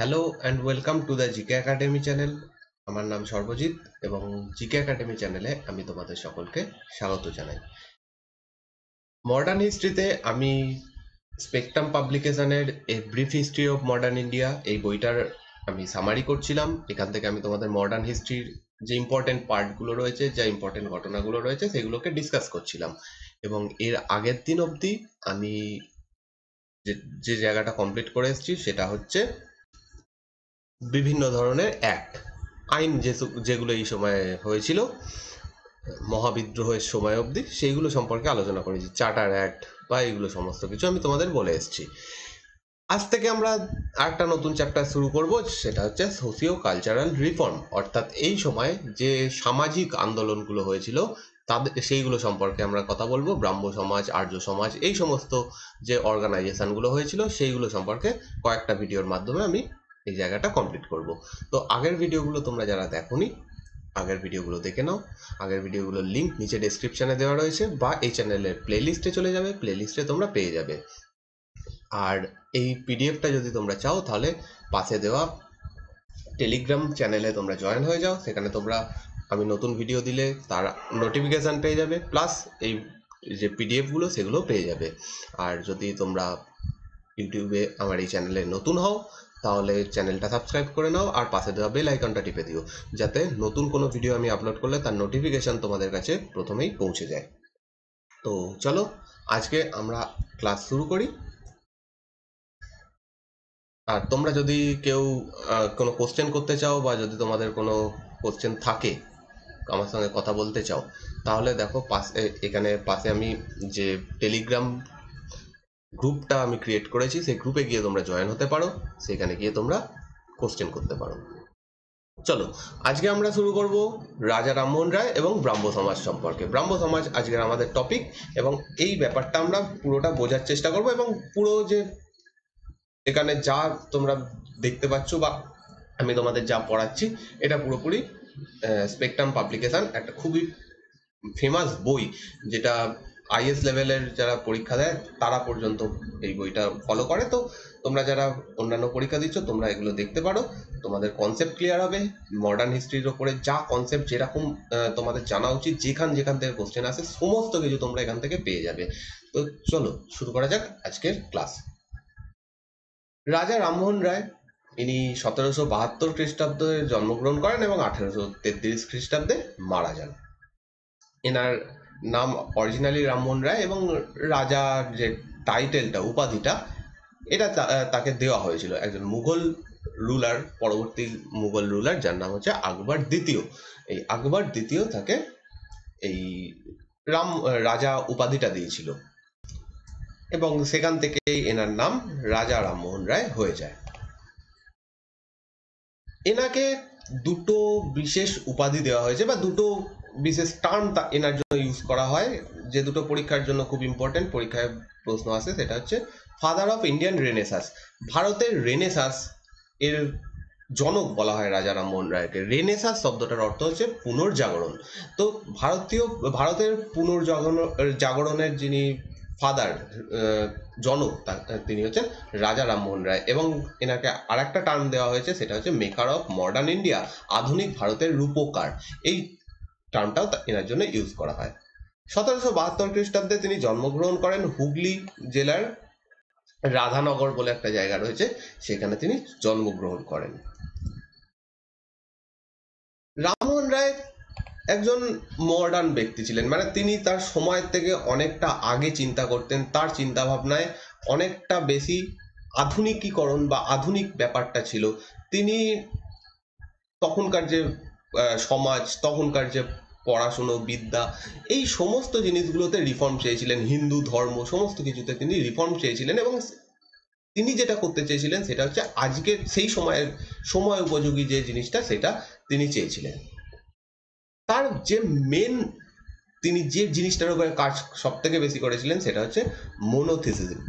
Hello and welcome to the GK academy channel. আমার নাম সর্বজিৎ এবং জিকে একাডেমি চ্যানেলে আমি তোমাদের সকলকে স্বাগত জানাই। মডার্ন হিস্ট্রিতে আমি স্পেকট্রাম পাবলিকেশনের a brief history of modern India এই বইটার আমি সামারি করছিলাম। এখান থেকে আমি তোমাদের মডার্ন হিস্ট্রির যে ইম্পর্টেন্ট পার্টগুলো রয়েছে, যা ইম্পর্টেন্ট ঘটনাগুলো রয়েছে, সেগুলোকে ডিসকাস করছিলাম। এবং এর আগের দিন অবধি আমি যে জায়গাটা কমপ্লিট করে এসেছি সেটা হচ্ছে বিভিন্ন ধরনের অ্যাক্ট, আইন যেগুলো এই সময়ে হয়েছিল মহাবিদ্রোহের সময় অবধি, সেইগুলো সম্পর্কে আলোচনা করেছি। চার্টার অ্যাক্ট বা এইগুলো সমস্ত কিছু আমি তোমাদের বলে এসেছি। আজ থেকে আমরা একটা নতুন চ্যাপ্টার শুরু করব, সেটা হচ্ছে সোশিও কালচারাল রিফর্ম, অর্থাৎ এই সময় যে সামাজিক আন্দোলনগুলো হয়েছিল তাদের সেইগুলো সম্পর্কে আমরা কথা বলবো। ব্রাহ্ম সমাজ, আর্য সমাজ, এই সমস্ত যে অর্গানাইজেশনগুলো হয়েছিল সেইগুলো সম্পর্কে কয়েকটা ভিডিওর মাধ্যমে আমি এই জায়গাটা কমপ্লিট করব। তো আগের ভিডিওগুলো তোমরা যারা দেখোনি, আগের ভিডিওগুলো দেখে নাও। আগের ভিডিওগুলোর লিঙ্ক নিচে ডেসক্রিপশনে দেওয়া রয়েছে, বা এই চ্যানেলের প্লেলিস্টে চলে যাবে, প্লেলিস্টে তোমরা পেয়ে যাবে। আর এই পিডিএফটা যদি তোমরা চাও তাহলে পাশে দেওয়া টেলিগ্রাম চ্যানেলে তোমরা জয়েন হয়ে যাও। সেখানে তোমরা আমি নতুন ভিডিও দিলে তার নোটিফিকেশান পেয়ে যাবে, প্লাস এই যে পিডিএফগুলো সেগুলো পেয়ে যাবে। আর যদি তোমরা ইউটিউবে আমার এই চ্যানেলে নতুন হও তাহলে চ্যানেলটা সাবস্ক্রাইব করে নাও আর পাশে দেওয়া বেল আইকনটা টিপে দিও, যাতে নতুন কোনো ভিডিও আমি আপলোড করলে তার নোটিফিকেশান তোমাদের কাছে প্রথমেই পৌঁছে যায়। তো চলো আজকে আমরা ক্লাস শুরু করি। আর তোমরা যদি কেউ কোনো কোশ্চেন করতে চাও, বা যদি তোমাদের কোনো কোশ্চেন থাকে, আমার সঙ্গে কথা বলতে চাও, তাহলে দেখো পাশে, এখানে পাশে আমি যে টেলিগ্রাম গ্রুপটা আমি ক্রিয়েট করেছি সেই গ্রুপে গিয়ে তোমরা জয়েন হতে পারো, সেখানে গিয়ে তোমরা কোশ্চেন করতে পারো। চলো আজকে আমরা শুরু করব রাজা রামমোহন রায় এবং ব্রাহ্ম সমাজ সম্পর্কে। ব্রাহ্ম সমাজ আজকের আমাদের টপিক, এবং এই ব্যাপারটা আমরা পুরোটা বোঝার চেষ্টা করব। এবং পুরো যে এখানে যা তোমরা দেখতে পাচ্ছ বা আমি তোমাদের যা পড়াচ্ছি, এটা পুরোপুরি স্পেকট্রাম পাবলিকেশন, একটা খুবই ফেমাস বই, যেটা আইএস লেভেলের যারা পরীক্ষা দেয় তারা পর্যন্ত এই বইটা ফলো করে। তো তোমরা যারা অন্যান্য পরীক্ষা দিচ্ছ তোমরা এগুলো দেখতে পারো, তোমাদের কনসেপ্ট ক্লিয়ার হবে। মডার্ন হিস্ট্রির ওপরে যা কনসেপ্ট যেরকম তোমাদের জানা উচিত, যেখান থেকে কোশ্চেন আসে, সমস্ত কিছু তোমরা এখান থেকে পেয়ে যাবে। তো চলো শুরু করা যাক আজকের ক্লাস। রাজা রামমোহন রায়, ইনি 1772 খ্রিস্টাব্দে জন্মগ্রহণ করেন এবং 1833 খ্রিস্টাব্দে মারা যান। এনার নাম অরিজিনালি রামমোহন রায়, এবং রাজার যে টাইটেলটা, উপাধিটা, এটা তাকে দেওয়া হয়েছিল একজন মুঘল রুলার, পরবর্তী মুঘল রুলার, যার নাম হচ্ছে আকবর দ্বিতীয়। এই আকবর দ্বিতীয় তাকে এই রাজা উপাধিটা দিয়েছিল, এবং সেখান থেকেই এনার নাম রাজা রামমোহন রায় হয়ে যায়। এনাকে দুটো বিশেষ উপাধি দেওয়া হয়েছে, বা দুটো বিশেষ টার্ম এনার জন্য ইউজ করা হয়, যে দুটো পরীক্ষার জন্য খুব ইম্পর্টেন্ট, পরীক্ষায় প্রশ্ন আসে। সেটা হচ্ছে ফাদার অফ ইন্ডিয়ান রেনেসাস। ভারতের রেনেসাস এর জনক বলা হয় রাজা রামমোহন রায়কে। রেনেসাস শব্দটার অর্থ হচ্ছে পুনর্জাগরণ। তো ভারতের জাগরণের যিনি ফাদার, জনক, তিনি হচ্ছেন রাজা রামমোহন রায়। এবং এনাকে আর একটা টার্ম দেওয়া হয়েছে, সেটা হচ্ছে মেকার অফ মডার্ন ইন্ডিয়া, আধুনিক ভারতের রূপকার। এই টার্মটাও এনার জন্য ইউজ করা হয়। 1772 খ্রিস্টাব্দে তিনি জন্মগ্রহণ করেন হুগলি জেলার রাধানগর বলে একটা জায়গা রয়েছে, সেখানে তিনি জন্মগ্রহণ করেন। রামমোহন রায় একজন মডার্ন ব্যক্তি ছিলেন, মানে তিনি তার সময়ের থেকে অনেকটা আগে চিন্তা করতেন। তার চিন্তা ভাবনায় অনেকটা বেশি আধুনিকীকরণ বা আধুনিক ব্যাপারটা ছিল। তিনি তখনকার যে সমাজ, তখনকার যে পড়াশুনো, বিদ্যা, এই সমস্ত জিনিসগুলোতে রিফর্ম চেয়েছিলেন। হিন্দু ধর্ম সমস্ত কিছুতে তিনি রিফর্ম চেয়েছিলেন, এবং তিনি যেটা করতে চেয়েছিলেন সেটা হচ্ছে আজকের সেই সময় উপযোগী যে জিনিসটা, সেটা তিনি চেয়েছিলেন। তার যে মেন, তিনি যে জিনিসটার উপরে কাজ সব থেকে বেশি করেছিলেন সেটা হচ্ছে মোনোথিসিজম।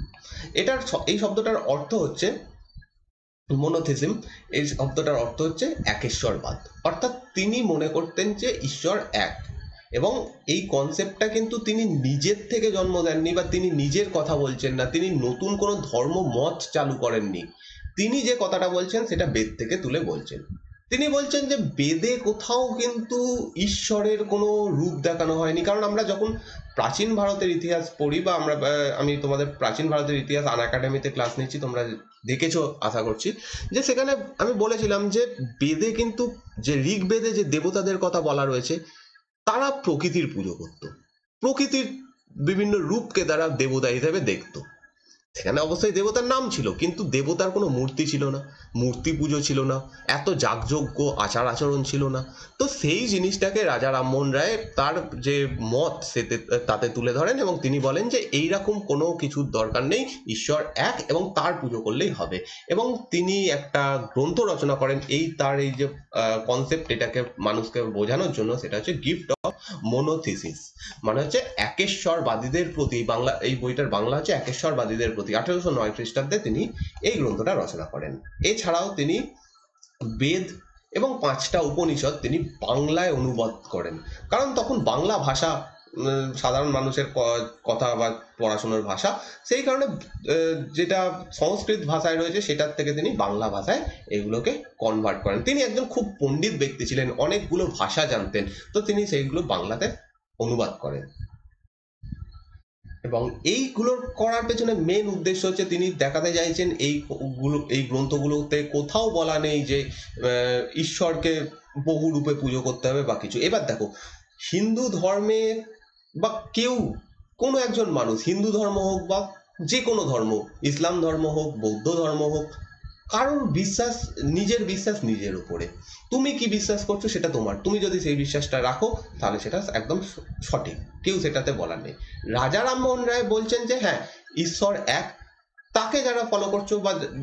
এই শব্দটার অর্থ হচ্ছে মোনোথিসম। এই শব্দটার অর্থ হচ্ছে একেশ্বরবাদ। অর্থাৎ তিনি মনে করতেন যে ঈশ্বর এক, এবং এই কনসেপ্টটা কিন্তু তিনি নিজের থেকে জন্ম দেননি, বা তিনি নিজের কথা বলছেন না, তিনি নতুন কোনো ধর্ম মত চালু করেননি। তিনি যে কথাটা বলছেন সেটা বেদ থেকে তুলে বলছেন। তিনি বলছেন যে বেদে কোথাও কিন্তু ঈশ্বরের কোনো রূপ দেখানো হয়নি। কারণ আমরা যখন প্রাচীন ভারতের ইতিহাস পড়ি বা আমি তোমাদের প্রাচীন ভারতের ইতিহাস আনএকাডেমিতে ক্লাস নিচ্ছি, তোমরা দেখেছো আশা করছি, যে সেখানে আমি বলেছিলাম যে বেদে কিন্তু যে ঋগ্বেদে যে দেবতাদের কথা বলা রয়েছে তারা প্রকৃতির পুজো করত, প্রকৃতির বিভিন্ন রূপকে তারা দেবতা হিসেবে দেখতো। সেখানে অবশ্যই দেবতার নাম ছিল, কিন্তু দেবতার কোনো মূর্তি ছিল না, মূর্তি পুজো ছিল না, এত যাগযজ্ঞ আচার আচরণ ছিল না। তো সেই জিনিসটাকে রাজা রামমোহন রায় তার যে মত তাতে তুলে ধরেন এবং তিনি বলেন যে এইরকম কোনো কিছুর দরকার নেই, ঈশ্বর এক এবং তার পুজো করলেই হবে। এবং তিনি একটা গ্রন্থ রচনা করেন তার এই যে কনসেপ্ট, এটাকে মানুষকে বোঝানোর জন্য, সেটা হচ্ছে গিফট অফ মোনোথিসিস, মানে হচ্ছে একেশ্বরবাদীদের প্রতি। এই বইটার বাংলা হচ্ছে একেশ্বরবাদীদের প্রতি। 1809 খ্রিস্টাব্দে তিনি এই গ্রন্থটা রচনা করেন। এছাড়াও তিনি বেদ এবং 5টা উপনিষদ তিনি বাংলায় অনুবাদ করেন, কারণ তখন বাংলা ভাষা সাধারণ মানুষের কথা বা পড়াশোনার ভাষা, সেই কারণে যেটা সংস্কৃত ভাষায় রয়েছে সেটার থেকে তিনি বাংলা ভাষায় এগুলোকে কনভার্ট করেন। তিনি একজন খুব পণ্ডিত ব্যক্তি ছিলেন, অনেকগুলো ভাষা জানতেন, তো তিনি সেইগুলো বাংলাতে অনুবাদ করেন। এবং এইগুলোর করার পেছনে মেন উদ্দেশ্য হচ্ছে তিনি দেখাতে চাইছেন এই গ্রন্থগুলোতে কোথাও বলা নেই যে ঈশ্বরকে বহু রূপে পুজো করতে হবে বা কিছু। এবার দেখো, হিন্দু ধর্মে বা কেউ কোনো একজন মানুষ, হিন্দু ধর্ম হোক বা যে কোনো ধর্ম, ইসলাম ধর্ম হোক, বৌদ্ধ ধর্ম হোক, কারোর বিশ্বাস, নিজের বিশ্বাস নিজের উপরে। তুমি কি বিশ্বাস করছো সেটা তোমার, তুমি যদি সেই বিশ্বাসটা রাখো তাহলে সেটা একদম সঠিক, কেউ সেটাতে বলার নেই। রাজা রামমোহন রায় বলছেন যে হ্যাঁ, ঈশ্বর এক, তাকে যারা ফলো করছো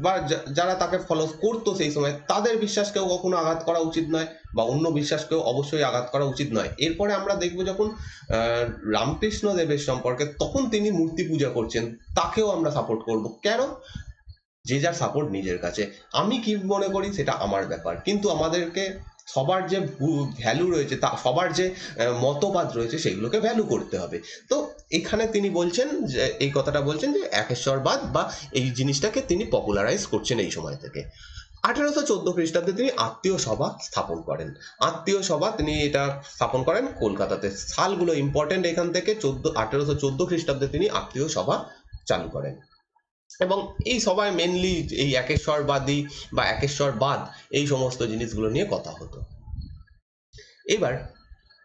বা যারা তাকে ফলো করতো সেই সময়, তাদের বিশ্বাসকেও কখনো আঘাত করা উচিত নয়, বা অন্য বিশ্বাসকেও অবশ্যই আঘাত করা উচিত নয়। এরপরে আমরা দেখবো যখন রামকৃষ্ণ দেবের সম্পর্কে, তখন তিনি মূর্তি পূজা করছেন, তাকেও আমরা সাপোর্ট করব। কেন? যে যার সাপোর্ট নিজের কাছে, আমি কি মনে করি সেটা আমার ব্যাপার, কিন্তু আমাদেরকে সবার যে ভ্যালু রয়েছে, তা সবার যে মতবাদ রয়েছে সেগুলোকে ভ্যালু করতে হবে। তো এখানে তিনি বলছেন যে, এই কথাটা বলছেন যে একেশ্বরবাদ বা এই জিনিসটাকে তিনি পপুলারাইজ করছেন এই সময় থেকে। 1814 খ্রিস্টাব্দে তিনি আত্মীয় সভা স্থাপন করেন। আত্মীয় সভা তিনি এটা স্থাপন করেন কলকাতাতে। সালগুলো ইম্পর্টেন্ট এখান থেকে। 1814 খ্রিস্টাব্দে তিনি আত্মীয় সভা চালু করেন এবং এই সভায় মেনলি এই একেশ্বরবাদী বা একেশ্বরবাদ এই সমস্ত জিনিসগুলো নিয়ে কথা হতো। এবার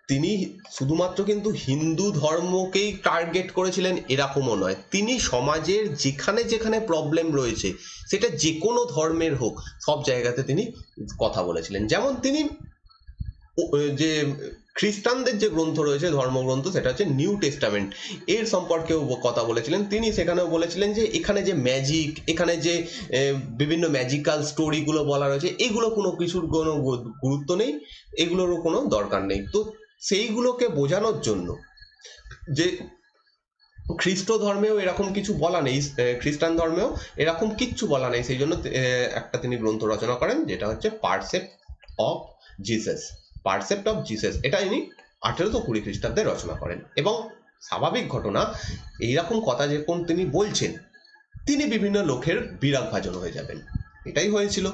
তিনি শুধুমাত্র কিন্তু হিন্দু ধর্মকেই টার্গেট করেছিলেন এরকমও নয়, তিনি সমাজের যেখানে যেখানে প্রবলেম রয়েছে, সেটা যে কোনো ধর্মের হোক, সব জায়গাতে তিনি কথা বলেছিলেন। যেমন তিনি যে খ্রিস্টানদের যে গ্রন্থ রয়েছে, ধর্মগ্রন্থ, সেটা হচ্ছে নিউ টেস্টামেন্ট, এর সম্পর্কেও কথা বলেছিলেন। তিনি সেখানেও বলেছিলেন যে এখানে যে ম্যাজিক, এখানে যে বিভিন্ন ম্যাজিক্যাল স্টোরিগুলো বলা রয়েছে, এগুলো কোনো কিছুর কোনো গুরুত্ব নেই, এগুলোরও কোনো দরকার নেই। তো সেইগুলোকে বোঝানোর জন্য যে খ্রিস্ট ধর্মেও এরকম কিছু বলা নেই, খ্রিস্টান ধর্মেও এরকম কিচ্ছু বলা নেই, সেই জন্য একটা তিনি গ্রন্থ রচনা করেন, যেটা হচ্ছে percept of Jesus. Percept of Jesus এটা ইনি 1820 খ্রিস্টাব্দে রচনা করেন। এবং স্বাভাবিক ঘটনা, এইরকম কথা যখন তিনি বলছেন, তিনি বিভিন্ন লোকের বিরাগ ভাজন হয়ে যাবেন, এটাই হয়েছিল।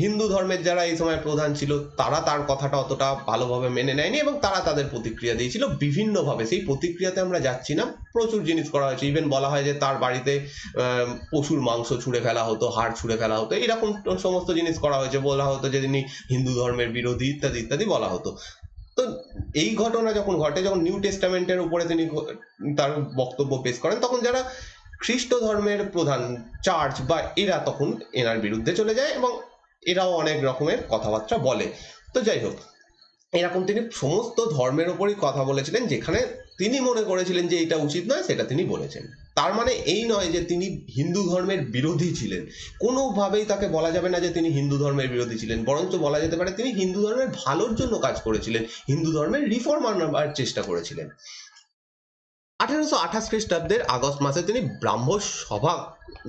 হিন্দু ধর্মের যারা এই সময় প্রধান ছিল, তারা তার কথাটা অতটা ভালোভাবে মেনে নেয়নি এবং তারা তাদের প্রতিক্রিয়া দিয়েছিল বিভিন্নভাবে। সেই প্রতিক্রিয়াতে আমরা যাচ্ছি না, প্রচুর জিনিস করা হয়েছে। ইভেন বলা হয় যে তার বাড়িতে পশুর মাংস ছুঁড়ে ফেলা হতো, হাড় ছুঁড়ে ফেলা হতো, এরকম সমস্ত জিনিস করা হয়েছে। বলা হতো যে তিনি হিন্দু ধর্মের বিরোধী, ইত্যাদি ইত্যাদি বলা হতো। তো এই ঘটনা যখন ঘটে, যখন নিউ টেস্টামেন্টের উপরে তিনি তার বক্তব্য পেশ করেন, তখন যারা খ্রিস্ট ধর্মের প্রধান চার্চ বা এরা তখন এনার বিরুদ্ধে চলে যায় এবং এরাও অনেক রকমের কথাবার্তা বলে। তো যাই হোক, এরকম তিনি সমস্ত ধর্মের ওপরই কথা বলেছিলেন, যেখানে তিনি মনে করেছিলেন যে এটা উচিত নয় সেটা তিনি বলেছেন। তার মানে এই নয় যে তিনি হিন্দু ধর্মের বিরোধী ছিলেন, কোনোভাবেই তাকে বলা যাবে না যে তিনি হিন্দু ধর্মের বিরোধী ছিলেন, বরঞ্চ বলা যেতে পারে তিনি হিন্দু ধর্মের ভালোর জন্য কাজ করেছিলেন, হিন্দু ধর্মের রিফর্ম আনার চেষ্টা করেছিলেন। 1828 খ্রিস্টাব্দের আগস্ট মাসে তিনি ব্রাহ্ম সভা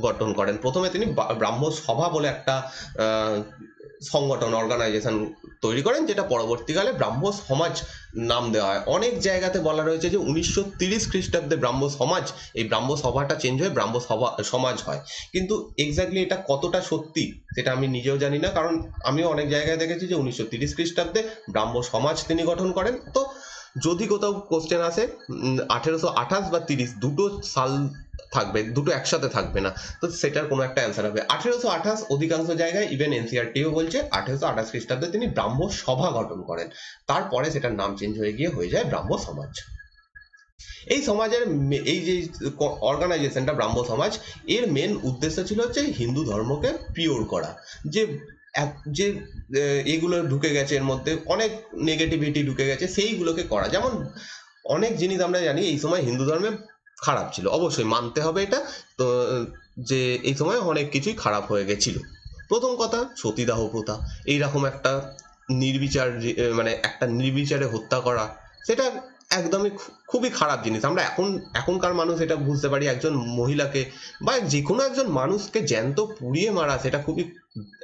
গঠন করেন। প্রথমে তিনি ব্রাহ্ম সভা বলে একটা সংগঠন অর্গানাইজেশন তৈরি করেন, যেটা পরবর্তীকালে ব্রাহ্ম সমাজ নাম দেওয়া হয়। অনেক জায়গাতে বলা রয়েছে যে 1930 খ্রিস্টাব্দে ব্রাহ্ম সমাজ, এই ব্রাহ্ম সভাটা চেঞ্জ হয়ে ব্রাহ্ম সভা সমাজ হয়, কিন্তু এক্স্যাক্টলি এটা কতটা সত্যি সেটা আমি নিজেও জানি না, কারণ আমিও অনেক জায়গায় দেখেছি যে 1930 খ্রিস্টাব্দে ব্রাহ্ম সমাজ তিনি গঠন করেন। তো যদি কোথাও কোশ্চেন আসে 1828 বা 30 দুটো সাল থাকবে, দুটো একসাথে থাকবে না, তো সেটার কোনো একটা অ্যান্সার হবে 1828। অধিকাংশ জায়গায় ইভেন এনসিআরটিও বলছে 1828 খ্রিস্টাব্দে তিনি ব্রাহ্ম সভা গঠন করেন, তারপরে সেটার নাম চেঞ্জ হয়ে গিয়ে হয়ে যায় ব্রাহ্ম সমাজ। এই সমাজের এই যে অর্গানাইজেশনটা ব্রাহ্ম সমাজ, এর মেন উদ্দেশ্য ছিল হচ্ছে হিন্দু ধর্মকে পিওর করা। যে যে এগুলো ঢুকে গেছে, এর মধ্যে অনেক নেগেটিভিটি ঢুকে গেছে, সেইগুলোকে করা। যেমন অনেক জিনিস আমরা জানি এই সময় হিন্দু ধর্মে খারাপ ছিল, অবশ্যই মানতে হবে এটা, তো যে এই সময় অনেক কিছুই খারাপ হয়ে গেছিল। প্রথম কথা, সতীদাহ প্রথা, এইরকম একটা নির্বিচার মানে একটা নির্বিচারে হত্যা করা, সেটা একদমই খুবই খারাপ জিনিস। আমরা এখনকার মানুষ এটা বুঝতে পারি, একজন মহিলাকে বা যে কোনো একজন মানুষকে জ্যান্ত পুড়িয়ে মারা সেটা খুবই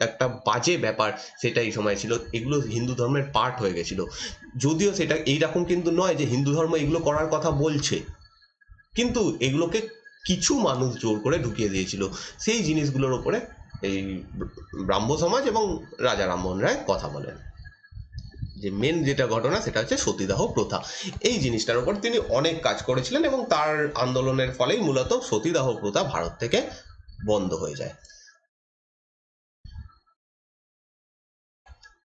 একটা বাজে ব্যাপার, সেটা এই সময় ছিল। এগুলো হিন্দু ধর্মের পার্ট হয়ে গেছিল, যদিও সেটা এইরকম কিন্তু নয় যে হিন্দু ধর্ম এগুলো করার কথা বলছে, কিন্তু এগুলোকে কিছু মানুষ জোর করে ঢুকিয়ে দিয়েছিল। সেই জিনিসগুলোর উপরে এই ব্রাহ্ম সমাজ এবং রাজা রামমোহন রায় কথা বলেন। যে মেন যেটা ঘটনা সেটা হচ্ছে সতীদাহ প্রথা, এই জিনিসটার উপর তিনি অনেক কাজ করেছিলেন এবং তার আন্দোলনের ফলেই মূলত সতীদাহ প্রথা ভারত থেকে বন্ধ হয়ে যায়।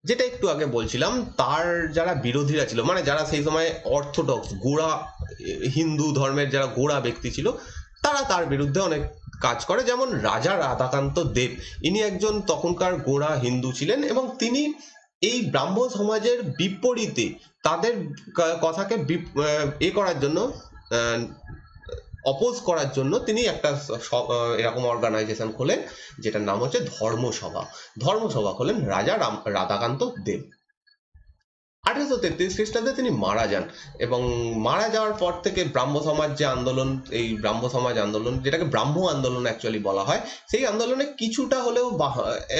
যেটা একটু আগে বলছিলাম, তার যারা বিরোধীরা ছিল, মানে যারা সেই সময় অর্থোডক্স গোড়া হিন্দু ধর্মের যারা গোড়া ব্যক্তি ছিল, তারা তার বিরুদ্ধে অনেক কাজ করে। যেমন রাজা রাধাকান্ত দেব, ইনি একজন তখনকার গোড়া হিন্দু ছিলেন এবং তিনি এই ব্রাহ্ম সমাজের বিপরীতে তাদের কথাকে এ করার জন্য, অপোজ করার জন্য তিনি একটা এরকম অর্গানাইজেশন খোলেন, যেটার নাম হচ্ছে ধর্মসভা। ধর্মসভা খোলেন রাজা রাধাকান্ত দেব। 1833 খ্রিস্টাব্দে তিনি মারা যান এবং মারা যাওয়ার পর থেকে ব্রাহ্ম সমাজ যে আন্দোলন, এই ব্রাহ্ম সমাজ আন্দোলন, যেটাকে ব্রাহ্ম আন্দোলন অ্যাকচুয়ালি বলা হয়, সেই আন্দোলনে কিছুটা হলেও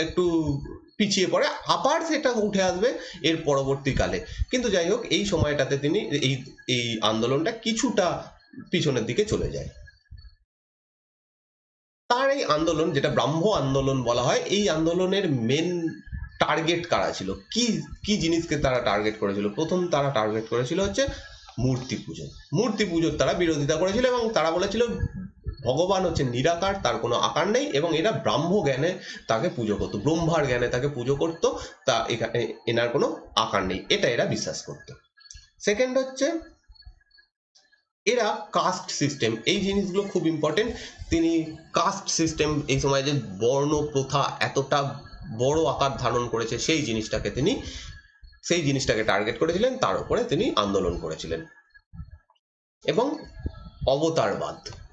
একটু পিছিয়ে পড়ে, আবার সেটা উঠে আসবে এর পরবর্তীকালে। কিন্তু যাই হোক, এই সময়টাতে তিনি এই এই আন্দোলনটা কিছুটা পিছনের দিকে চলে যায়। তার এই আন্দোলন, যেটা ব্রাহ্ম আন্দোলন বলা হয়, এই আন্দোলনের মেন টার্গেট কারা ছিল, কি কি জিনিসকে তারা টার্গেট করেছিল? প্রথম তারা টার্গেট করেছিল হচ্ছে মূর্তি পুজো। মূর্তি পুজোর তারা বিরোধিতা করেছিল এবং তারা বলেছিল ভগবান হচ্ছে নিরাকার, তার কোনো আকার নেই, এবং এরা ব্রাহ্ম জ্ঞানে তাকে পুজো করতো, ব্রহ্মার জ্ঞানে তাকে পুজো করতো, তা এখানে এনার কোনো আকার নেই, এটা এরা বিশ্বাস করতো। সেকেন্ড হচ্ছে এরা কাস্ট সিস্টেম, এই জিনিসগুলো খুব ইম্পর্টেন্ট। তিনি কাস্ট সিস্টেম, এই সময় যে বর্ণ প্রথা এতটা বড় আকার ধারণ করেছে, সেই জিনিসটাকে টার্গেট করেছিলেন, তার উপরে তিনি আন্দোলন করেছিলেন। এবং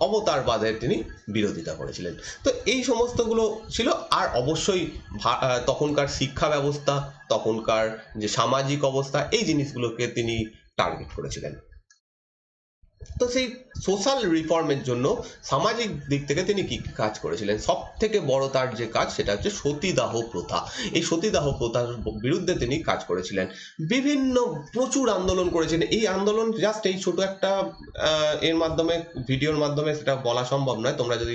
অবতারবাদের তিনি বিরোধিতা করেছিলেন। তো এই সমস্তগুলো ছিল। আর অবশ্যই তখনকার শিক্ষা ব্যবস্থা, তখনকার যে সামাজিক অবস্থা, এই জিনিসগুলোকে তিনি টার্গেট করেছিলেন। তো সেই সোশ্যাল রিফর্মের জন্য সামাজিক দিক থেকে তিনি কি কি কাজ করেছিলেন? সব থেকে বড় তার যে কাজ, সেটা হচ্ছে সতীদাহ প্রথা। এই সতীদাহ প্রথার বিরুদ্ধে তিনি কাজ করেছিলেন, বিভিন্ন প্রচুর আন্দোলন করেছেন। এই আন্দোলন জাস্ট এই ছোট একটা এর মাধ্যমে, ভিডিওর মাধ্যমে সেটা বলা সম্ভব নয়। তোমরা যদি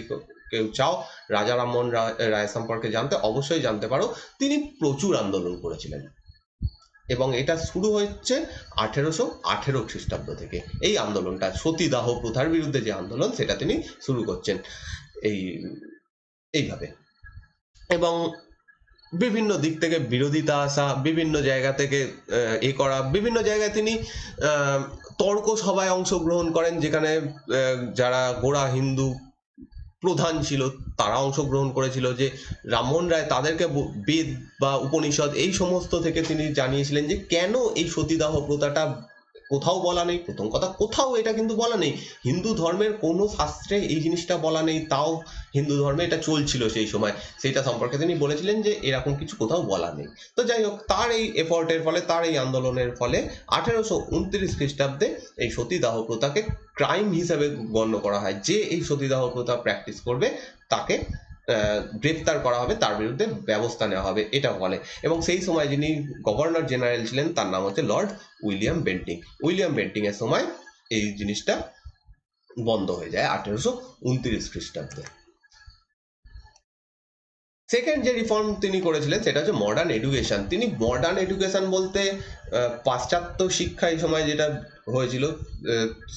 কেউ চাও রাজা রামমোহন রায় সম্পর্কে জানতে, অবশ্যই জানতে পারো। তিনি প্রচুর আন্দোলন করেছিলেন এবং এটা শুরু হচ্ছে 1818 খ্রিস্টাব্দ থেকে। এই আন্দোলনটা, সতীদাহ প্রথার বিরুদ্ধে যে আন্দোলন, সেটা তিনি শুরু করছেন এই এইভাবে। এবং বিভিন্ন দিক থেকে বিরোধিতা আসা, বিভিন্ন জায়গা থেকে এ করা, বিভিন্ন জায়গায় তিনি তর্ক সভায় অংশগ্রহণ করেন, যেখানে যারা গোড়া হিন্দু প্রধান ছিল তারা অংশগ্রহণ করেছিল। যে রামমোহন রায় তাদেরকে বেদ বা উপনিষদ এই সমস্ত থেকে তিনি জানিয়েছিলেন যে কেন এই সতীদাহ প্রথাটা কোথাও বলা নেই। প্রথম কথা, কোথাও এটা কিন্তু বলা নেই, হিন্দু ধর্মের কোনো শাস্ত্রে এই জিনিসটা বলা নেই, তাও হিন্দু ধর্মে এটা চলছিল সেই সময়, সেটা সম্পর্কে তিনি বলেছিলেন যে এরকম কিছু কোথাও বলা নেই। তো যাই হোক, তার এই এফর্টের ফলে, তার এই আন্দোলনের ফলে 1829 খ্রিস্টাব্দে এই সতীদাহ প্রথাকে ক্রাইম হিসেবে গণ্য করা হয়। যে এই সতীদাহ প্রথা প্র্যাকটিস করবে তাকে গ্রেপ্তার করা হবে, তার বিরুদ্ধে ব্যবস্থা নেওয়া হবে, এটা বলে। এবং সেই সময় যিনি গভর্নর জেনারেল ছিলেন তার নাম হচ্ছে Lord William Bentinck. William Bentinck এর সময় এই জিনিসটা বন্ধ হয়ে যায় 1829 খ্রিস্টাব্দে। সেকেন্ড যে রিফর্ম তিনি করেছিলেন সেটা হচ্ছে মডার্ন এডুকেশন। তিনি মডার্ন এডুকেশন বলতে পাশ্চাত্য শিক্ষা এই সময় যেটা হয়েছিল,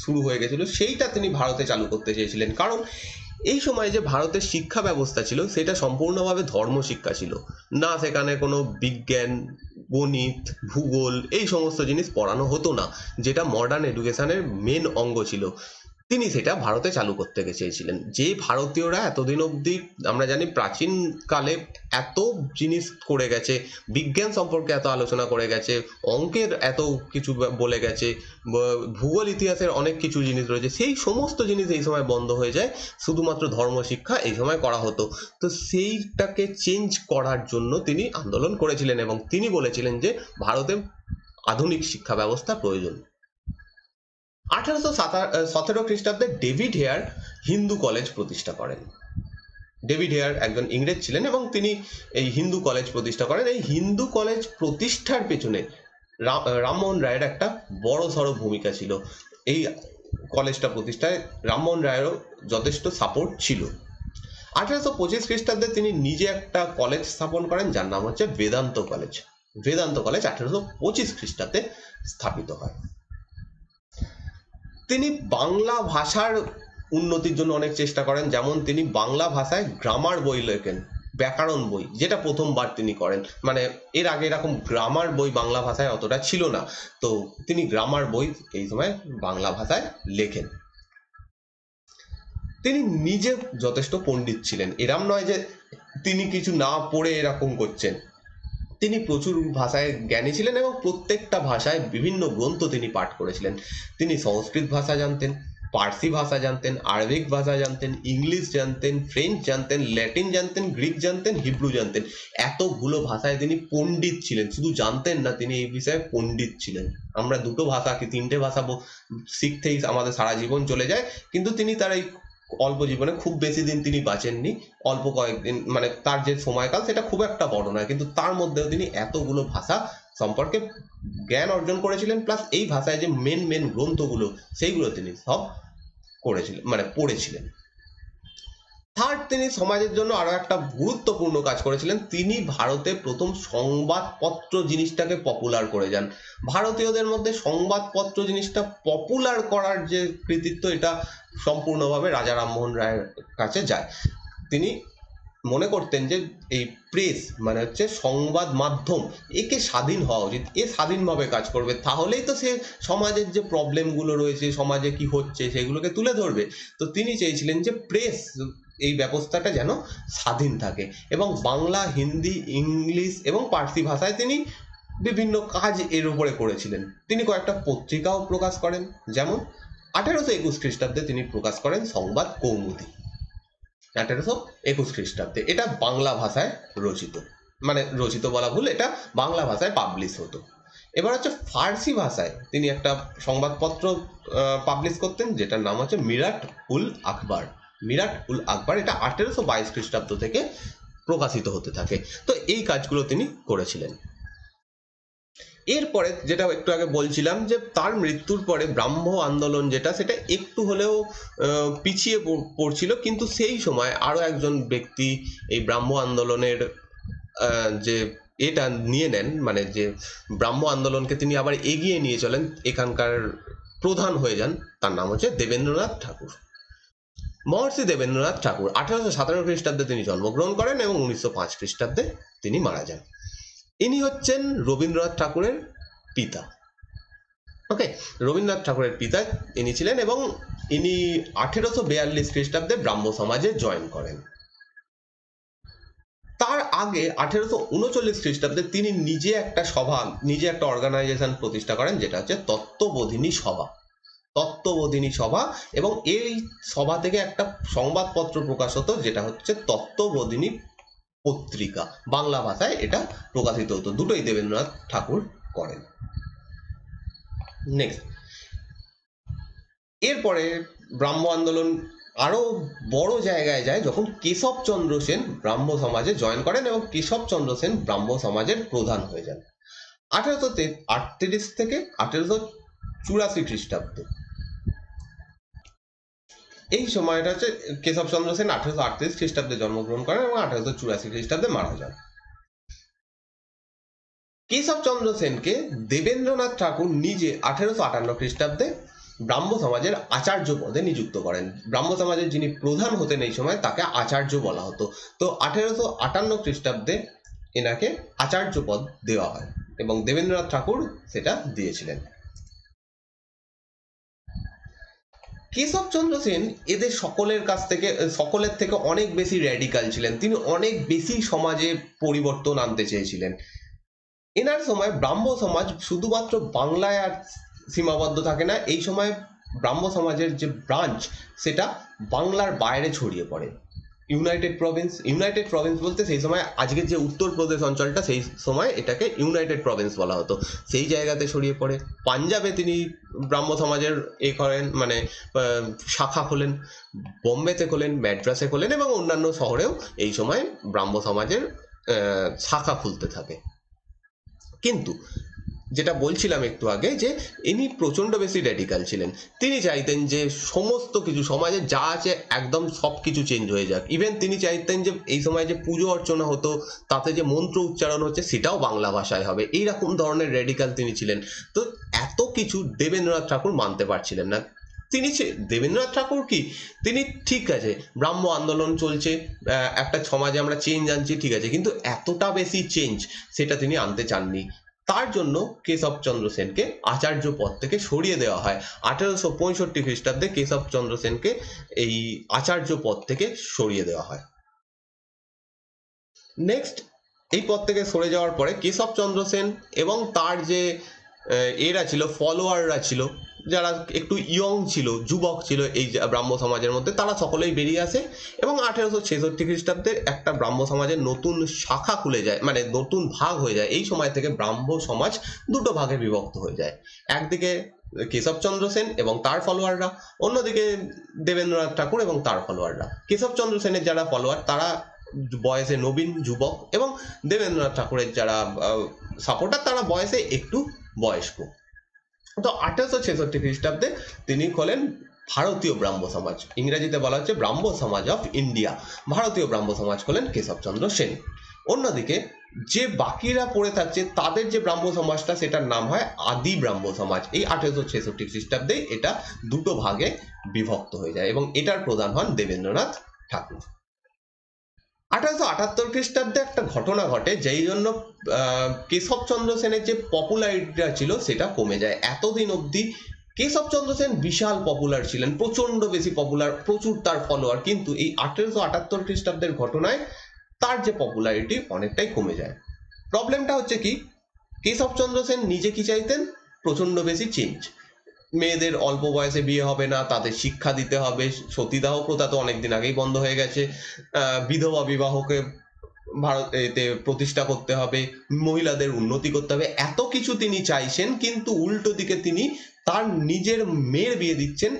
শুরু হয়ে গেছিল, সেইটা তিনি ভারতে চালু করতে চেয়েছিলেন। কারণ এই সময় যে ভারতের শিক্ষা ব্যবস্থা ছিল সেটা সম্পূর্ণভাবে ধর্ম শিক্ষা ছিল না, সেখানে কোনো বিজ্ঞান, গণিত, ভূগোল এই সমস্ত জিনিস পড়ানো হতো না, যেটা মডার্ন এডুকেশনের মেন অঙ্গ ছিল। তিনি সেটা ভারতে চালু করতে চেয়েছিলেন। যে ভারতীয়রা এতদিন অবধি আমরা জানি প্রাচীন কালে এত জিনিস করে গেছে, বিজ্ঞান সম্পর্কে এত আলোচনা করে গেছে, অঙ্কের এত কিছু বলে গেছে, ভূগোল ইতিহাসের অনেক কিছু জিনিস রয়েছে, সেই সমস্ত জিনিস এই সময় বন্ধ হয়ে যায়, শুধুমাত্র ধর্ম শিক্ষা এই সময় করা হতো। তো সেইটাকে চেঞ্জ করার জন্য তিনি আন্দোলন করেছিলেন এবং তিনি বলেছিলেন যে ভারতে আধুনিক শিক্ষা ব্যবস্থা প্রয়োজন। 1817 খ্রিস্টাব্দে ডেভিড হেয়ার হিন্দু কলেজ প্রতিষ্ঠা করেন। ডেভিড হেয়ার একজন ইংরেজ ছিলেন এবং তিনি এই হিন্দু কলেজ প্রতিষ্ঠা করেন। এই হিন্দু কলেজ প্রতিষ্ঠার পেছনে রামমোহন রায়ের একটা বড় সড়ো ভূমিকা ছিল। এই কলেজটা প্রতিষ্ঠায় রামমোহন রায়েরও যথেষ্ট সাপোর্ট ছিল। 1825 খ্রিস্টাব্দে তিনি নিজে একটা কলেজ স্থাপন করেন যার নাম হচ্ছে বেদান্ত কলেজ। বেদান্ত কলেজ 1825 খ্রিস্টাব্দে স্থাপিত হয়। তিনি বাংলা ভাষার উন্নতির জন্য অনেক চেষ্টা করেন, যেমন তিনি বাংলা ভাষায় গ্রামার বই লেখেন, ব্যাকরণ বই, যেটা প্রথমবার তিনি করেন। মানে এর আগে এরকম গ্রামার বই বাংলা ভাষায় অতটা ছিল না, তো তিনি গ্রামার বই এই সময় বাংলা ভাষায় লেখেন। তিনি নিজে যথেষ্ট পণ্ডিত ছিলেন, এরম নয় যে তিনি কিছু না পড়ে এরকম করছেন। তিনি প্রচুর ভাষায় জ্ঞানী ছিলেন এবং প্রত্যেকটা ভাষায় বিভিন্ন গ্রন্থ তিনি পাঠ করেছিলেন। তিনি সংস্কৃত ভাষা জানতেন, পার্সি ভাষা জানতেন, আরবিক ভাষা জানতেন, ইংলিশ জানতেন, ফ্রেঞ্চ জানতেন, ল্যাটিন জানতেন, গ্রিক জানতেন, হিব্রু জানতেন। এতগুলো ভাষায় তিনি পণ্ডিত ছিলেন, শুধু জানতেন না, তিনি এই বিষয়ে পণ্ডিত ছিলেন। আমরা দুটো ভাষা কি তিনটে ভাষা শিখতেই আমাদের সারা জীবন চলে যায়, কিন্তু তিনি তার এই অল্প জীবনে, খুব বেশি দিন তিনি বাঁচেননি, অল্প কয়েকদিন, মানে তার যে সময়কাল সেটা খুব একটা বড় নয়, কিন্তু তার মধ্যেও তিনি এতগুলো ভাষা সম্পর্কে জ্ঞান অর্জন করেছিলেন, প্লাস এই ভাষায় যে মেন মেন গ্রন্থগুলো সেইগুলো তিনি সব করেছিলেন, মানে পড়েছিলেন। থার্ড, তিনি সমাজের জন্য আরো একটা গুরুত্বপূর্ণ কাজ করেছিলেন। তিনি ভারতে প্রথম সংবাদপত্র জিনিসটাকে পপুলার করে যান। ভারতীয়দের মধ্যে সংবাদপত্র জিনিসটা পপুলার করার যে কৃতিত্ব, এটা সম্পূর্ণভাবে রাজা রামমোহন রায়ের কাছে যায়। তিনি মনে করতেন যে এই প্রেস মানে হচ্ছে সংবাদ মাধ্যম, একে স্বাধীন হওয়া উচিত, এ স্বাধীনভাবে কাজ করবে, তাহলেই তো সে সমাজের যে প্রবলেমগুলো রয়েছে, সমাজে কি হচ্ছে সেগুলোকে তুলে ধরবে। তো তিনি চেয়েছিলেন যে প্রেস এই ব্যবস্থাটা যেন স্বাধীন থাকে, এবং বাংলা, হিন্দি, ইংলিশ এবং পার্সি ভাষায় তিনি বিভিন্ন কাজ এর উপরে করেছিলেন। তিনি কয়েকটা পত্রিকাও প্রকাশ করেন, যেমন 1821 খ্রিস্টাব্দে তিনি প্রকাশ করেন সংবাদ কৌমুদী। 1821 খ্রিস্টাব্দে এটা বাংলা ভাষায় রচিত, মানে রচিত বলা ভুল, এটা বাংলা ভাষায় পাবলিশ হতো। এবার হচ্ছে ফার্সি ভাষায় তিনি একটা সংবাদপত্র পাবলিশ করতেন, যেটার নাম হচ্ছে মিরাট উল আখবার। মিরাট উল আখবার এটা 1822 খ্রিস্টাব্দ থেকে প্রকাশিত হতে থাকে। তো এই কাজগুলো তিনি করেছিলেন। এরপরে যেটা একটু আগে বলছিলাম, যে তার মৃত্যুর পরে ব্রাহ্ম আন্দোলন যেটা, সেটা একটু হলেও পিছিয়ে পড়ছিল, কিন্তু সেই সময় আরো একজন ব্যক্তি এই ব্রাহ্ম আন্দোলনের যে এটা নিয়ে নেন, মানে যে ব্রাহ্ম আন্দোলনকে তিনি আবার এগিয়ে নিয়ে চলেন, এখানকার প্রধান হয়ে যান। তার নাম হচ্ছে দেবেন্দ্রনাথ ঠাকুর। মহর্ষি দেবেন্দ্রনাথ ঠাকুর 1817 খ্রিস্টাব্দে তিনি জন্মগ্রহণ করেন এবং 1905 খ্রিস্টাব্দে তিনি মারা যান। ইনি হচ্ছেন রবীন্দ্রনাথ ঠাকুরের পিতা। ওকে, রবীন্দ্রনাথ ঠাকুরের পিতা ইনি ছিলেন, এবং ইনি 1842 খ্রিস্টাব্দে ব্রাহ্ম সমাজে জয়েন করেন। তার আগে 1839 খ্রিস্টাব্দে তিনি নিজে একটা সভা, নিজে একটা অর্গানাইজেশন প্রতিষ্ঠা করেন, যেটা হচ্ছে তত্ত্ববোধিনী সভা। তত্ত্ববোধিনী সভা, এবং এই সভা থেকে একটা সংবাদপত্র প্রকাশ হতো, যেটা হচ্ছে তত্ত্ববোধিনী পত্রিকা। বাংলা ভাষায় এটা প্রকাশিত হতো। দুটোই দেবেন্দ্রনাথ ঠাকুর করেন। নেক্সট, এরপরে ব্রাহ্ম আন্দোলন আরো বড় জায়গায় যায় যখন কেশবচন্দ্র সেন ব্রাহ্ম সমাজে জয়েন করেন এবং কেশবচন্দ্র সেন ব্রাহ্ম সমাজের প্রধান হয়ে যান 1838 থেকে 1884 খ্রিস্টাব্দে। এই সময়টা হচ্ছে কেশবচন্দ্র সেন 1838 খ্রিস্টাব্দে জন্মগ্রহণ করেন এবং 1884 খ্রিস্টাব্দে মারা যান। কেশবচন্দ্র সেনকে দেবেন্দ্রনাথ ঠাকুর নিজে 1858 খ্রিস্টাব্দে ব্রাহ্ম সমাজের আচার্য পদে নিযুক্ত করেন। ব্রাহ্ম সমাজের যিনি প্রধান হতেন এই সময় তাকে আচার্য বলা হতো। তো 1858 খ্রিস্টাব্দে এনাকে আচার্য পদ দেওয়া হয় এবং দেবেন্দ্রনাথ ঠাকুর সেটা দিয়েছিলেন। কেশবচন্দ্র সেন এদের সকলের থেকে অনেক বেশি র্যাডিক্যাল ছিলেন। তিনি অনেক বেশি সমাজে পরিবর্তন আনতে চেয়েছিলেন। এনার সময় ব্রাহ্ম সমাজ শুধুমাত্র বাংলায় আর সীমাবদ্ধ থাকে না, এই সময় ব্রাহ্ম সমাজের যে ব্রাঞ্চ সেটা বাংলার বাইরে ছড়িয়ে পড়ে। ইউনাইটেড প্রভিন্স বলতে সেই সময় আজকের যে উত্তরপ্রদেশ অঞ্চলটা সেই সময় এটাকে ইউনাইটেড প্রভিন্স বলা হতো, সেই জায়গাতে ছড়িয়ে পড়ে। পাঞ্জাবে তিনি ব্রাহ্ম সমাজের করেন, মানে শাখা খোলেন, বোম্বেতে খোলেন, ম্যাড্রাসে খোলেন এবং অন্যান্য শহরেও এই সময় ব্রাহ্ম সমাজের শাখা খুলতে থাকে। কিন্তু যেটা বলছিলাম একটু আগে যে ইনি প্রচন্ড বেশি র্যাডিক্যাল ছিলেন। তিনি চাইতেন যে সমস্ত কিছু সমাজে যা আছে একদম সব কিছু চেঞ্জ হয়ে যাক। ইভেন তিনি চাইতেন যে এই সময় যে পুজো অর্চনা হতো তাতে যে মন্ত্র উচ্চারণ হচ্ছে সেটাও বাংলা ভাষায় হবে, এইরকম ধরনের র্যাডিক্যাল তিনি ছিলেন। তো এত কিছু দেবেন্দ্রনাথ ঠাকুর মানতে পারছিলেন না। দেবেন্দ্রনাথ ঠাকুর কি, তিনি ঠিক আছে ব্রাহ্ম আন্দোলন চলছে, একটা সমাজে আমরা চেঞ্জ আনছি, ঠিক আছে, কিন্তু এতটা বেশি চেঞ্জ সেটা তিনি আনতে চাননি। তার জন্য কেশবচন্দ্র সেনকে আচার্য পদ থেকে সরিয়ে দেওয়া হয়। 1865 খ্রিস্টাব্দে কেশবচন্দ্র সেনকে এই আচার্য পদ থেকে সরিয়ে দেওয়া হয়। নেক্সট, এই পদ থেকে সরে যাওয়ার পরে কেশবচন্দ্র সেন এবং তার যে এরা ছিল, ফলোয়াররা ছিল, যারা একটু ইয়ং ছিল, যুবক ছিল এই ব্রাহ্ম সমাজের মধ্যে, তারা সকলেই বেরিয়ে আসে এবং 1866 খ্রিস্টাব্দে একটা ব্রাহ্ম সমাজের নতুন শাখা খুলে যায়, মানে নতুন ভাগ হয়ে যায়। এই সময় থেকে ব্রাহ্ম সমাজ দুটো ভাগে বিভক্ত হয়ে যায়। একদিকে কেশবচন্দ্র সেন এবং তার ফলোয়াররা, অন্যদিকে দেবেন্দ্রনাথ ঠাকুর এবং তার ফলোয়াররা। কেশবচন্দ্র সেনের যারা ফলোয়ার তারা বয়সে নবীন, যুবক, এবং দেবেন্দ্রনাথ ঠাকুরের যারা সাপোর্টার তারা বয়সে একটু বয়স্ক। তো 1866 খ্রিস্টাব্দে তিনি খোলেন ভারতীয় ব্রাহ্ম সমাজ, ইংরেজিতে বলা হচ্ছে ব্রাহ্ম সমাজ অফ ইন্ডিয়া। ভারতীয় ব্রাহ্ম সমাজ খোলেন কেশবচন্দ্র সেন। অন্যদিকে যে বাকিরা পড়ে থাকছে তাদের যে ব্রাহ্ম সমাজটা সেটার নাম হয় আদি ব্রাহ্ম সমাজ। এই 1866 খ্রিস্টাব্দে এটা দুটো ভাগে বিভক্ত হয়ে যায় এবং এটার প্রধান হন দেবেন্দ্রনাথ ঠাকুর। 1878 খ্রিস্টাব্দে একটা ঘটনা ঘটে যেই জন্য কেশবচন্দ্র সেনের যে পপুলারিটিটা ছিল সেটা কমে যায়। এতদিন অবধি কেশবচন্দ্র সেন বিশাল পপুলার ছিলেন, প্রচন্ড বেশি পপুলার, প্রচুর তার ফলোয়ার, কিন্তু এই 1878 খ্রিস্টাব্দের ঘটনায় তার যে পপুলারিটি অনেকটাই কমে যায়। প্রবলেমটা হচ্ছে কি, কেশবচন্দ্র সেন নিজে কি চাইতেন, প্রচন্ড বেশি চেঞ্জ, মেয়েদের অল্প বয়সে বিয়ে হবে না, তাদের শিক্ষা দিতে হবে, সতীদাহ প্রথা তো অনেকদিন আগেই বন্ধ হয়ে গেছে, বিধবা বিবাহকে ভারতে প্রতিষ্ঠা করতে হবে, মহিলাদের উন্নতি করতে হবে, এত কিছু তিনি চাইছেন। কিন্তু উল্টো দিকে তিনি তার নিজের মেয়ের বিয়ে দিচ্ছেন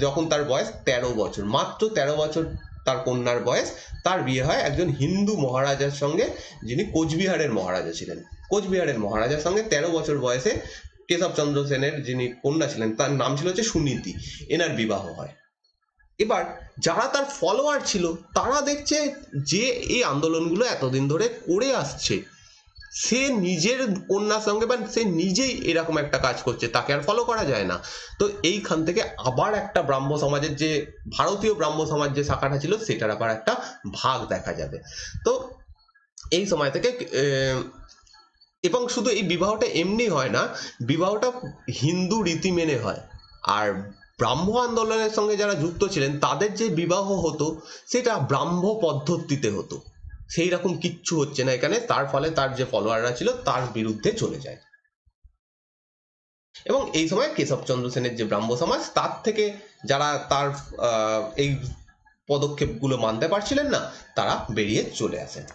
যখন তার বয়স 13 বছর, মাত্র 13 বছর তার কন্যার বয়স। তার বিয়ে হয় একজন হিন্দু মহারাজার সঙ্গে, যিনি কোচবিহারের মহারাজা ছিলেন। কোচবিহারের মহারাজার সঙ্গে 13 বছর বয়সে কেশবচন্দ্র সেনের যিনি কন্যা ছিলেন তার নাম ছিল হচ্ছে সুনীতি, এনার বিবাহ হয়। এবার যারা তার ফলোয়ার ছিল তারা দেখছে যে এই আন্দোলনগুলো এতদিন ধরে করে আসছে, সে নিজের কন্যার সঙ্গে বা সে নিজেই এরকম একটা কাজ করছে, তাকে আর ফলো করা যায় না। তো এইখান থেকে আবার একটা ব্রাহ্ম সমাজের যে ভারতীয় ব্রাহ্ম সমাজ যে শাখাটা ছিল সেটার আবার একটা ভাগ দেখা যাবে। তো এই সময় থেকে এবং শুধু এই বিবাহটা এমনি হয় না, বিবাহটা হিন্দু রীতি মেনে হয়। আর ব্রাহ্ম আন্দোলনের সঙ্গে যারা যুক্ত ছিলেন তাদের যে বিবাহ হতো সেটা ব্রাহ্ম পদ্ধতিতে হতো, সেই রকম কিচ্ছু হচ্ছে না এখানে। তার ফলে তার যে ফলোয়াররা ছিল তার বিরুদ্ধে চলে যায় এবং এই সময় কেশবচন্দ্র সেনের যে ব্রাহ্ম সমাজ তার থেকে যারা তার এই পদক্ষেপগুলো মানতে পারছিলেন না তারা বেরিয়ে চলে আসেন।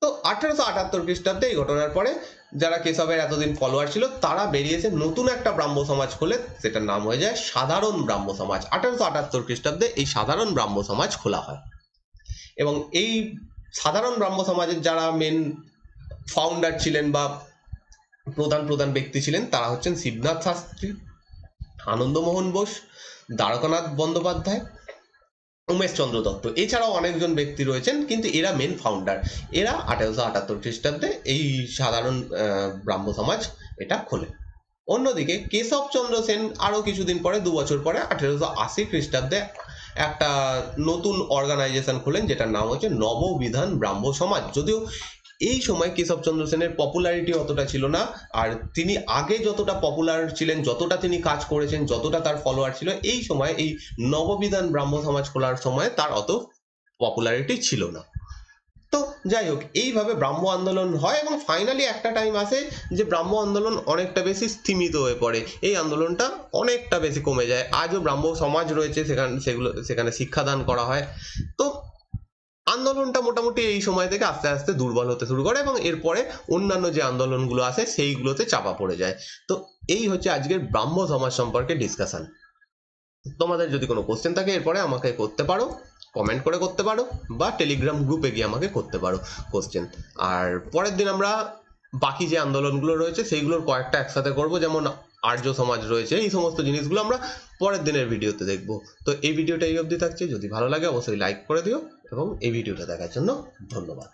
তো 1878 খ্রিস্টাব্দে এই ঘটনার পরে যারা কেশবের এতদিন ফলোয়ার ছিল তারা বেরিয়েছে নতুন একটা ব্রাহ্ম সমাজ খোলে, সেটার নাম হয়ে যায় সাধারণ ব্রাহ্ম সমাজ। 1878 খ্রিস্টাব্দে এই সাধারণ ব্রাহ্ম সমাজ খোলা হয় এবং এই সাধারণ ব্রাহ্ম সমাজের যারা মেন ফাউন্ডার ছিলেন বা প্রধান প্রধান ব্যক্তি ছিলেন তারা হচ্ছেন শিবনাথ শাস্ত্রী, আনন্দমোহন বোস, দ্বারকানাথ বন্দ্যোপাধ্যায়, উমেশ চন্দ্র দত্ত। এছাড়াও অনেকজন ব্যক্তি রয়েছেন, কিন্তু এরা মেন ফাউন্ডার। এরা 1878 খ্রিস্টাব্দে এই সাধারণ ব্রাহ্ম সমাজ এটা খোলে। অন্যদিকে কেশবচন্দ্র সেন আরো কিছুদিন পরে, 2 বছর পরে 1880 খ্রিস্টাব্দে একটা নতুন অর্গানাইজেশন খোলেন যেটার নাম হচ্ছে নববিধান ব্রাহ্ম সমাজ। যদিও এই সময় কেশবচন্দ্র সেনের পপুলারিটি অতটা ছিল না, আর তিনি আগে যতটা পপুলার ছিলেন, যতটা তিনি কাজ করেছেন, যতটা তার ফলোয়ার ছিল, এই সময় এই নববিধান ব্রাহ্ম সমাজ খোলার সময় তার অত পপুলারিটি ছিল না। তো যাই হোক, এইভাবে ব্রাহ্ম আন্দোলন হয় এবং ফাইনালি একটা টাইম আসে যে ব্রাহ্ম আন্দোলন অনেকটা বেশি স্থিমিত হয়ে পড়ে, এই আন্দোলনটা অনেকটা বেশি কমে যায়। আজও ব্রাহ্ম সমাজ রয়েছে, সেখানে শিক্ষাদান করা হয়। তো আন্দোলনটা মোটামুটি এই সময় থেকে আস্তে আস্তে দুর্বল হতে শুরু করে এবং এরপরে অন্যান্য যে আন্দোলনগুলো আসে সেইগুলোতে চাপা পড়ে যায়। তো এই হচ্ছে আজকের ব্রাহ্ম সমাজ সম্পর্কে ডিসকাশন। তোমাদের যদি কোনো কোশ্চেন থাকে এরপরে আমাকে করতে পারো, কমেন্ট করে করতে পারো, বা টেলিগ্রাম গ্রুপে গিয়ে আমাকে করতে পারো কোশ্চেন। আর পরের দিন আমরা বাকি যে আন্দোলনগুলো রয়েছে সেইগুলোর কয়েকটা একসাথে করব, যেমন আর্য সমাজ রয়েছে, এই সমস্ত জিনিসগুলো আমরা পরের দিনের ভিডিওতে দেখব। তো এই ভিডিওটা এই অবধি থাকছে, যদি ভালো লাগে অবশ্যই লাইক করে দিও এবং এই ভিডিওটা দেখার জন্য ধন্যবাদ।